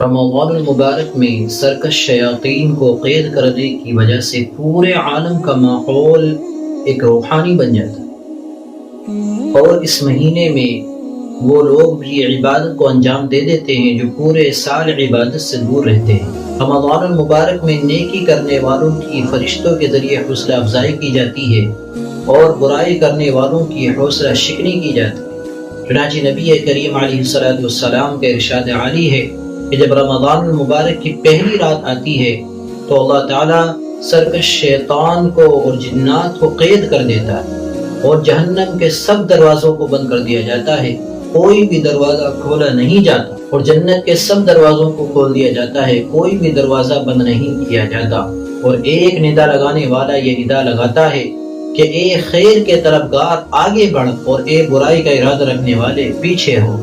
رمضان المبارک میں سرکش شیاطین کو قید کرنے کی وجہ سے پورے عالم کا ماحول ایک روحانی بن جاتا ہے، اور اس مہینے میں وہ لوگ بھی عبادت کو انجام دے دیتے ہیں جو پورے سال عبادت سے دور رہتے ہیں۔ رمضان المبارک میں نیکی کرنے والوں کی فرشتوں کے ذریعے حوصلہ افزائی کی جاتی ہے اور برائی کرنے والوں کی حوصلہ شکنی کی جاتی ہے۔ چنانچہ نبی کریم علیہ السلام کا ارشاد عالی ہے کہ جب رمضان المبارک کی پہلی رات آتی ہے تو اللہ تعالیٰ سرکش شیطان کو اور جنات کو قید کر دیتا ہے اور جہنم کے سب دروازوں کو بند کر دیا جاتا ہے، کوئی بھی دروازہ کھولا نہیں جاتا، اور جنت کے سب دروازوں کو کھول دیا جاتا ہے، کوئی بھی دروازہ بند نہیں کیا جاتا۔ اور ایک ندا لگانے والا یہ ندا لگاتا ہے کہ اے خیر کے طلبگار آگے بڑھ، اور اے برائی کا ارادہ رکھنے والے پیچھے ہو۔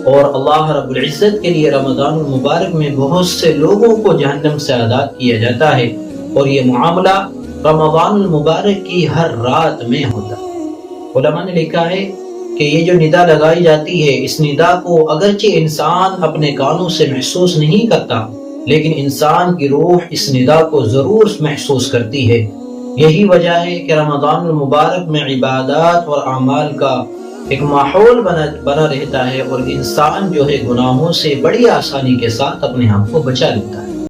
اور اللہ رب العزت کے لیے رمضان المبارک میں بہت سے لوگوں کو جہنم سے آزاد کیا جاتا ہے، اور یہ معاملہ رمضان المبارک کی ہر رات میں ہوتا ہے۔ علماء نے لکھا ہے کہ یہ جو ندا لگائی جاتی ہے، اس ندا کو اگرچہ انسان اپنے کانوں سے محسوس نہیں کرتا، لیکن انسان کی روح اس ندا کو ضرور محسوس کرتی ہے۔ یہی وجہ ہے کہ رمضان المبارک میں عبادات اور اعمال کا ایک ماحول بنا رہتا ہے، اور انسان جو ہے گناہوں سے بڑی آسانی کے ساتھ اپنے آپ کو بچا لیتا ہے۔